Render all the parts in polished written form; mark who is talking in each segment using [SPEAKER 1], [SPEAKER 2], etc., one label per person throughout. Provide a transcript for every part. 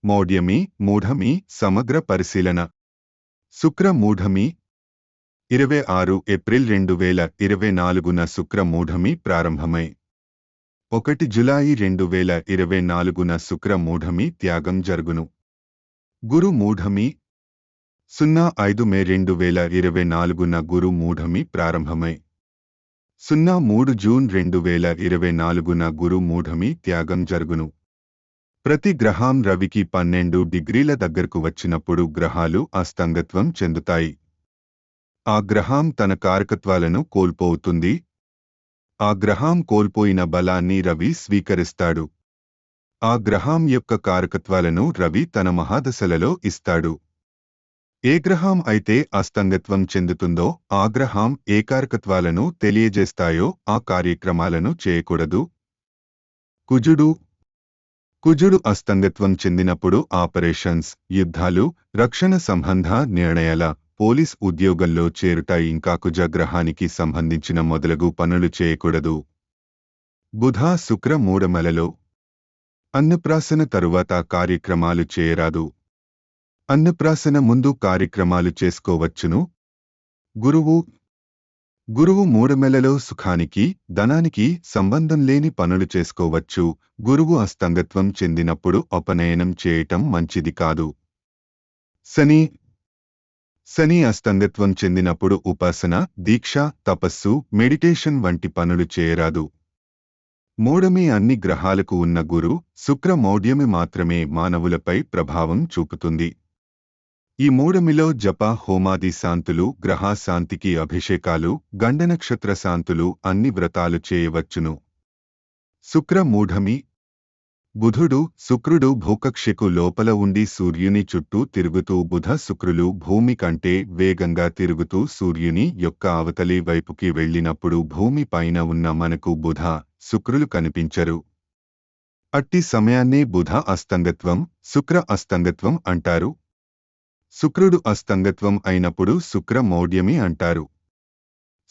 [SPEAKER 1] మౌఢ్యమి మూఢమి సమగ్ర పరిశీలన. శుక్ర మూఢమి 26 ఏప్రిల్ 2024న శుక్ర మూఢమి ప్రారంభమై 1 జులై 2024న శుక్ర మూఢమి త్యాగం జరుగును. గురు మూఢమి 05 మే 2024న గురు మూఢమి ప్రారంభమై 03 జూన్ 2024న గురు మూఢమి త్యాగం జరుగును. ప్రతి గ్రహం రవికి 12 డిగ్రీల దగ్గరకు వచ్చినప్పుడు గ్రహాలు అస్తంగత్వం చెందుతాయి. ఆ గ్రహం తన కారకత్వాలను కోల్పోతుంది. ఆ గ్రహం కోల్పోయిన బలాన్ని రవి స్వీకరిస్తాడు. ఆ గ్రహం యొక్క కారకత్వాలను రవి తన మహాదశలలో ఇస్తాడు. ఏ గ్రహం అయితే అస్తంగత్వం చెందుతుందో ఆ గ్రహం ఏ కారకత్వాలను తెలియజేస్తాయో ఆ కార్యక్రమాలను చేయకూడదు. కుజుడు అస్తంగత్వం చెందినప్పుడు ఆపరేషన్స్, యుద్ధాలు, రక్షణ సంబంధ నిర్ణయాల, పోలీస్ ఉద్యోగంలో చేరుట ఇంకా కుజ గ్రహానికి సంబంధించిన మొదలగు పనులు చేయకూడదు. బుధ శుక్ర మూఢమలలో అన్నప్రాసన తరువాత కార్యక్రమాలు చేయరాదు. అన్నప్రాసన ముందు కార్యక్రమాలు చేసుకోవచ్చును. గురువు మూఢమెలలో సుఖానికి, ధనానికి సంబంధం లేని పనులు చేసుకోవచ్చు. గురువు అస్తంగత్వం చెందినప్పుడు ఉపనయనం చేయటం మంచిది కాదు. శని అస్తంగత్వం చెందినప్పుడు ఉపాసన, దీక్ష, తపస్సు, మెడిటేషన్ వంటి పనులు చేయరాదు. మూఢమి అన్ని గ్రహాలకు ఉన్న గురు శుక్ర మౌఢ్యమి మాత్రమే మానవులపై ప్రభావం చూపుతుంది. ఈ మూఢమిలో జప, హోమాది శాంతులు, గ్రహ శాంతికి అభిషేకాలు, గండనక్షత్ర శాంతులు, అన్ని వ్రతాలు చేయవచ్చును. శుక్ర మూఢమి శుక్రుడు భూకక్ష్యకు లోపల ఉండి సూర్యుని చుట్టూ తిరుగుతూ బుధ శుక్రులు భూమి కంటే వేగంగా తిరుగుతూ సూర్యుని యొక్క అవతలి వైపుకి వెళ్ళినప్పుడు భూమి పైన ఉన్న మనకు బుధ శుక్రులు కనిపించరు. అట్టి సమయాన్నే బుధ అస్తంగత్వం, శుక్ర అస్తంగత్వం అంటారు. శుక్రుడు అస్తంగత్వం అయినప్పుడు శుక్ర మౌఢ్యమి అంటారు.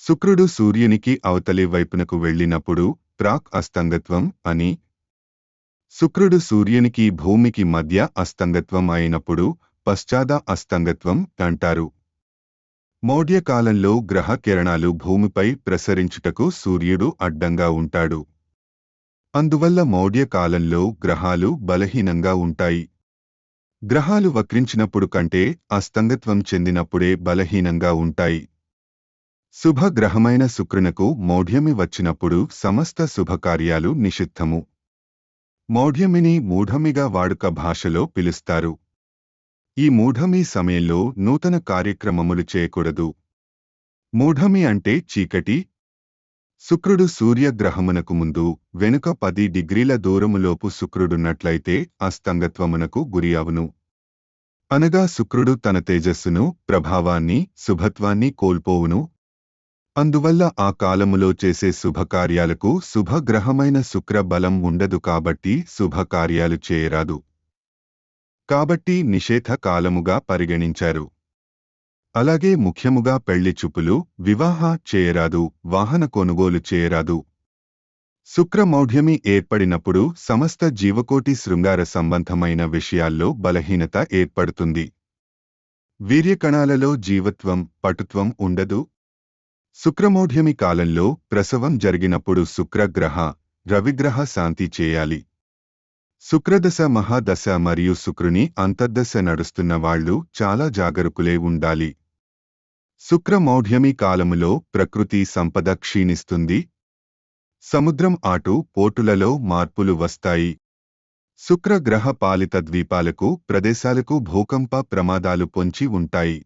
[SPEAKER 1] శుక్రుడు సూర్యునికి అవతలి వైపునకు వెళ్ళినప్పుడు ప్రాక్ అస్తంగత్వం అని, శుక్రుడు సూర్యునికి భూమికి మధ్య అస్తంగత్వం అయినప్పుడు పశ్చాద అస్తంగత్వం అంటారు. మౌఢ్యకాలంలో గ్రహ కిరణాలు భూమిపై ప్రసరించుటకు సూర్యుడు అడ్డంగా ఉంటాడు. అందువల్ల మౌఢ్యకాలంలో గ్రహాలు బలహీనంగా ఉంటాయి. గ్రహాలు వక్రించినప్పుడు కంటే అస్తంగత్వం చెందినప్పుడే బలహీనంగా ఉంటాయి. శుభగ్రహమైన శుక్రునకు మౌఢ్యమి వచ్చినప్పుడు సమస్త శుభకార్యాలు నిషిద్ధము. మౌఢ్యమిని మూఢమిగా వాడుక భాషలో పిలుస్తారు. ఈ మూఢమి సమయంలో నూతన కార్యక్రమములు చేయకూడదు. మూఢమి అంటే చీకటి. శుక్రుడు సూర్యగ్రహమునకు ముందు వెనుక 10 డిగ్రీల దూరములోపు శుక్రుడున్నట్లయితే అస్తంగత్వమునకు గురి అవును. అనగా శుక్రుడు తన తేజస్సును, ప్రభావాన్ని, శుభత్వాన్ని కోల్పోవును. అందువల్ల ఆ కాలములో చేసే శుభకార్యాలకు శుభగ్రహమైన శుక్ర బలం ఉండదు కాబట్టి శుభకార్యాలు చేయరాదు. కాబట్టి నిషేధ కాలముగా పరిగణించారు. అలాగే ముఖ్యముగా పెళ్లి చూపులు, వివాహ చేయరాదు, వాహన కొనుగోలు చేయరాదు. శుక్రమౌఢ్యమి ఏర్పడినప్పుడు సమస్త జీవకోటి శృంగార సంబంధమైన విషయాల్లో బలహీనత ఏర్పడుతుంది. వీర్యకణాలలో జీవత్వం, పటుత్వం ఉండదు. శుక్రమౌఢ్యమి కాలంలో ప్రసవం జరిగినప్పుడు శుక్రగ్రహ, రవిగ్రహ శాంతి చేయాలి. శుక్రదశ మహాదశ మరియు శుక్రుని అంతర్దశ నడుస్తున్న వాళ్లు చాలా జాగరూకులే ఉండాలి. శుక్రమౌఢ్యమి కాలములో ప్రకృతి సంపద క్షీణిస్తుంది. సముద్రం ఆటు పోటులలో మార్పులు వస్తాయి. శుక్రగ్రహ పాలిత ద్వీపాలకు, ప్రదేశాలకు భూకంప ప్రమాదాలు పొంచి ఉంటాయి.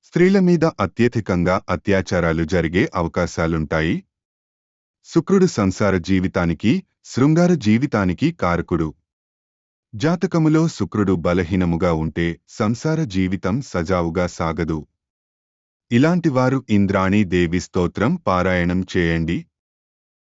[SPEAKER 1] స్త్రీల మీద అత్యధికంగా అత్యాచారాలు జరిగే అవకాశాలుంటాయి. శుక్రుడు సంసార జీవితానికి, శృంగార జీవితానికి కారకుడు. జాతకములో శుక్రుడు బలహీనముగా ఉంటే సంసార జీవితం సజావుగా సాగదు. ఇలాంటివారు ఇంద్రాణీ దేవి స్తోత్రం పారాయణం చేయండి.